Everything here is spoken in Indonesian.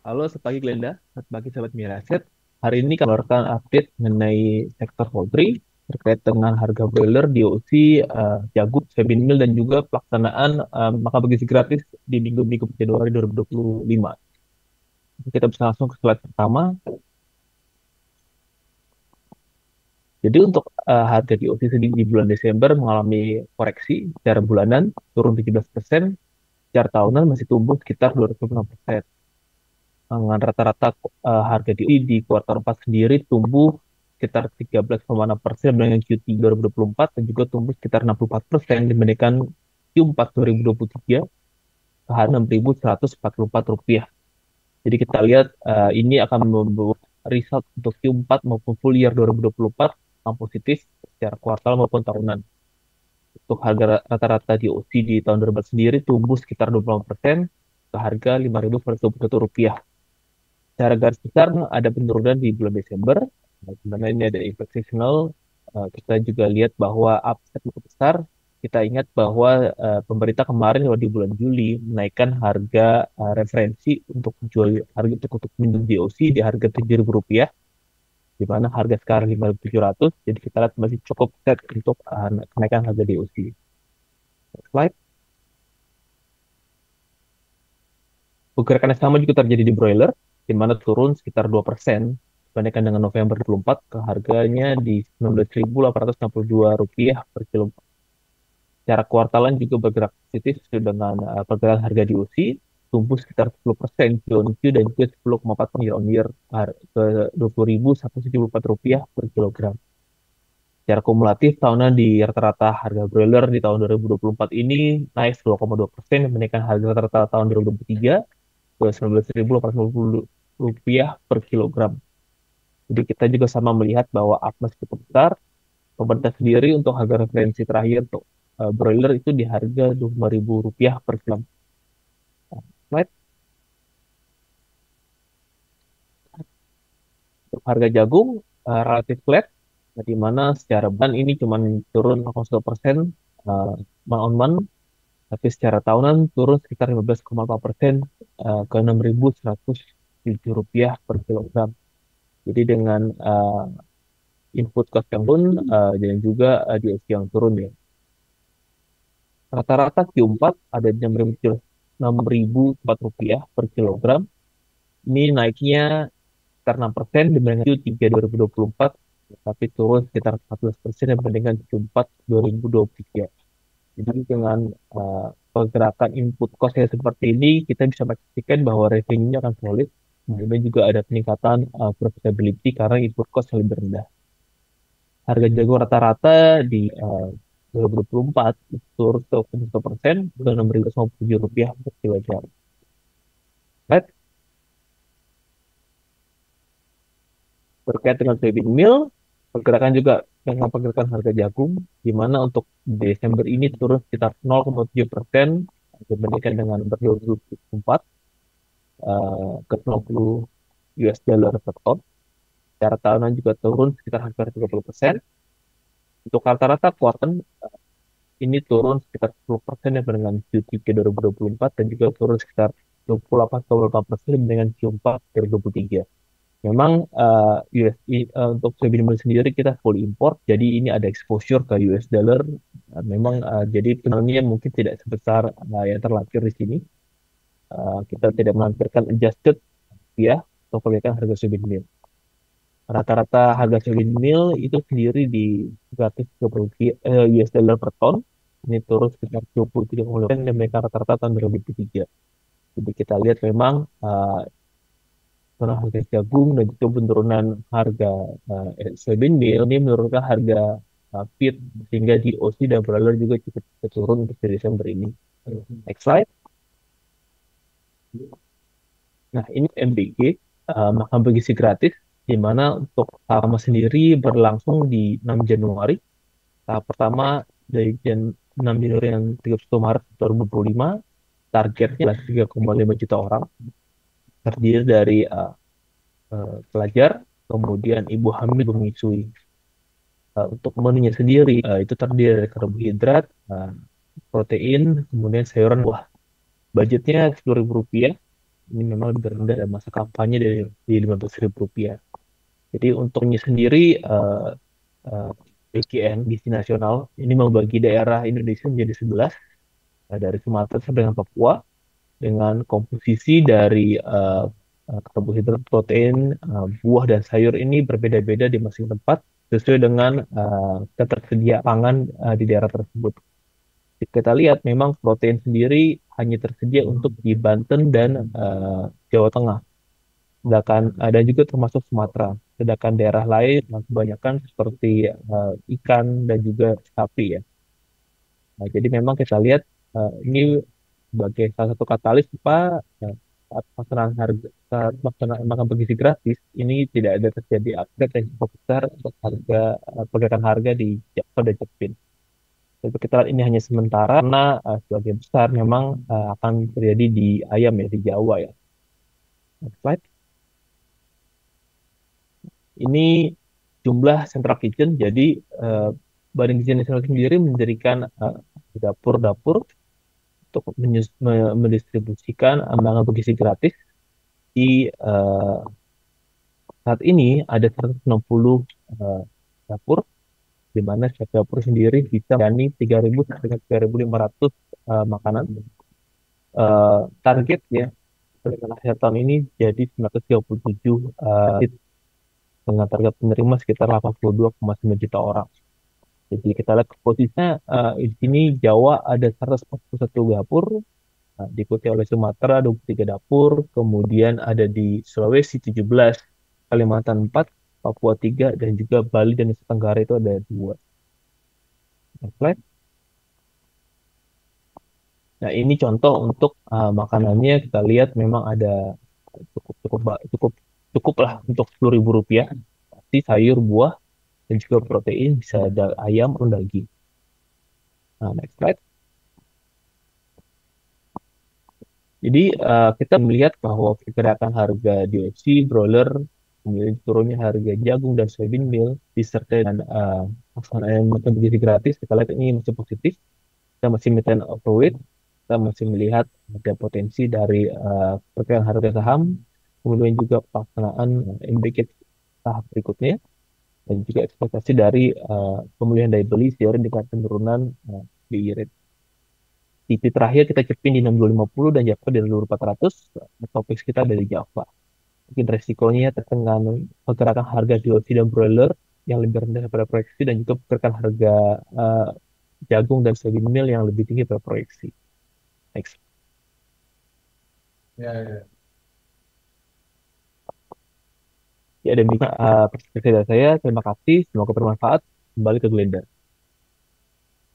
Halo, selamat pagi Glenda, selamat pagi sahabat Miraset. Hari ini kami keluarkan update mengenai sektor poultry terkait dengan harga broiler, DOC, jagung, soybean meal, dan juga pelaksanaan makan bergizi gratis di minggu-minggu Januari 2025. Kita bisa langsung ke slide pertama. Jadi untuk harga DOC sendiri di bulan Desember mengalami koreksi secara bulanan, turun 17%, secara tahunan masih tumbuh sekitar 26%. Dengan rata-rata harga di kuartal 4 sendiri tumbuh sekitar 13,6% dengan Q3 2024 dan juga tumbuh sekitar 64% dibandingkan Q4 2023 ke harga Rp6.144. Jadi kita lihat ini akan membawa result untuk Q4 maupun full year 2024 yang positif secara kuartal maupun tahunan. Untuk harga rata-rata di OC di tahun 2024 sendiri tumbuh sekitar 20% ke harga Rp5.121. Secara garis besar ada penurunan di bulan Desember. Nah, sebenarnya ini ada efek seasonal. Kita juga lihat bahwa upside cukup besar. Kita ingat bahwa pemerintah kemarin di bulan Juli menaikkan harga referensi untuk jual harga untuk minum DOC di harga Rp7.000, di mana harga sekarang Rp5.700. Jadi kita lihat masih cukup set untuk kenaikan harga DOC. Next slide. Pergerakan yang sama juga terjadi di broiler, di mana turun sekitar 2% dibandingkan dengan November 2024 ke harganya di Rp19.862 per kilo. Secara kuartalan juga bergerak positif dengan pergerakan harga di UC tumbuh sekitar 10% Q-on-Q dan juga 10,4% year-on-year ke Rp20.174 per kilogram. Secara kumulatif tahunan di rata-rata harga broiler di tahun 2024 ini naik 2,2% dibandingkan harga rata-rata tahun 2023 ke Rp19.850 per kilogram. Jadi kita juga sama melihat bahwa up cukup besar. Pemerintah sendiri untuk harga referensi terakhir untuk broiler itu di harga Rp25.000 per kilogram. Slide. Untuk harga jagung relatif flat, di mana secara bulan ini cuma turun 0,1% month on month, tapi secara tahunan turun sekitar 15,4% ke Rp6.107 per kilogram. Jadi dengan input cost yang turun dan juga DSC yang turun ya. Rata-rata Q4 ada di Rp6.004 per kilogram. Ini naiknya sekitar 6% dibandingkan Q3 2024, tapi turun sekitar 14% dibandingkan Q4 2023. Jadi dengan pergerakan input cost yang seperti ini, kita bisa pastikan bahwa revenue-nya akan solid. Kemudian juga ada peningkatan profitability karena input cost yang lebih rendah. Harga jagung rata-rata di 2024 itu turun 1% ke Rp6.057 per kilogram. Right? Terkait dengan soybean meal, pergerakan juga dengan pergerakan harga jagung, di mana untuk Desember ini turun sekitar 0,7% dibandingkan dengan 2024 ke 90 US dollar per ton. Secara tahunan juga turun sekitar hampir 30%. Untuk rata-rata kuartal ini turun sekitar 10% ya dengan Q3 2024 dan juga turun sekitar 28,8% dengan Q4 2023. Memang untuk soybean meal sendiri kita full import, jadi ini ada exposure ke US dollar. Memang jadi penurunannya mungkin tidak sebesar yang terlampir di sini. Kita tidak melampirkan adjusted ya untuk perbaikan harga soybean meal. Rata-rata harga soybean meal itu sendiri di 130 US dollar per ton. Ini turun sekitar 23,5% dibandingkan rata-rata tahun 2023. Jadi kita lihat memang penurunan harga jagung dan juga penurunan harga soybean meal ini menurunkan harga feed sehingga di OC dan broiler juga cukup turun untuk di Desember ini. Next slide. Nah, ini MBG, makan bergizi gratis, di mana untuk tahap pertama sendiri berlangsung di 6 Januari. Tahap pertama dari 6 Januari yang 31 Maret 2025, targetnya adalah 3,5 juta orang, terdiri dari pelajar, kemudian ibu hamil menyusui. Untuk menunya sendiri, itu terdiri dari karbohidrat, protein, kemudian sayuran buah. Budgetnya Rp10.000 ini memang lebih rendah dan masa kampanye dari di Rp15.000. Jadi untuknya sendiri BGN, Gizi Nasional, ini membagi daerah Indonesia menjadi 11, dari Sumatera sampai dengan Papua, dengan komposisi dari karbohidrat, protein, buah dan sayur ini berbeda-beda di masing tempat sesuai dengan ketersediaan pangan di daerah tersebut. Jika kita lihat memang protein sendiri hanya tersedia untuk di Banten dan Jawa Tengah, sedangkan dan juga termasuk Sumatera. Sedangkan daerah lain kebanyakan seperti ikan dan juga sapi ya. Nah, jadi memang kita lihat ini sebagai salah satu katalis apa saat pelaksanaan pelaksanaan makan bergizi gratis ini tidak ada terjadi upgrade yang cukup besar untuk harga pergerakan harga di Java dan Jepin. Tapi kita lihat ini hanya sementara karena sebagian besar memang akan terjadi di ayam ya di Jawa ya. Next slide. Ini jumlah central kitchen. Jadi Badan Gizi Nasional sendiri mendirikan dapur-dapur untuk mendistribusikan makanan bergizi gratis di saat ini ada 160 eh, dapur, di mana setiap dapur sendiri bisa melayani 3.000 sampai 3.500 makanan. Targetnya dengan akhir tahun ini jadi 937 dengan target penerima sekitar 82,9 juta orang. Jadi kita lihat posisinya di sini Jawa ada 141 dapur, diikuti oleh Sumatera 23 dapur, kemudian ada di Sulawesi 17, Kalimantan 4, Papua 3, dan juga Bali dan Nusa Tenggara itu ada 2. Next slide. Nah, ini contoh untuk makanannya kita lihat memang ada cukup cukup cukup cukup lah untuk Rp10.000. Pasti sayur, buah, dan juga protein bisa ada ayam atau daging. Nah, next slide. Jadi kita melihat bahwa pergerakan harga DOC, broiler, kemudian turunnya harga jagung dan soybean meal disertai dengan pelaksanaan makan bergizi gratis, kita lihat ini masih positif. Kita masih maintain overweight, kita masih melihat ada potensi dari pergerakan harga saham, kemudian juga pelaksanaan MBK tahap berikutnya, dan juga ekspektasi dari pemulihan daya beli seiring dengan penurunan BI rate. Titik terakhir kita cepin di 6250 dan Java di 6400. Topik kita dari Java. Mungkin resikonya terkena pergerakan harga DOC dan broiler yang lebih rendah daripada proyeksi dan juga pergerakan harga uh, jagung dan soybean meal yang lebih tinggi daripada proyeksi. Next. Ya, ya. Ya, demikian perspektif dari saya. Terima kasih. Semoga bermanfaat. Kembali ke Glenda.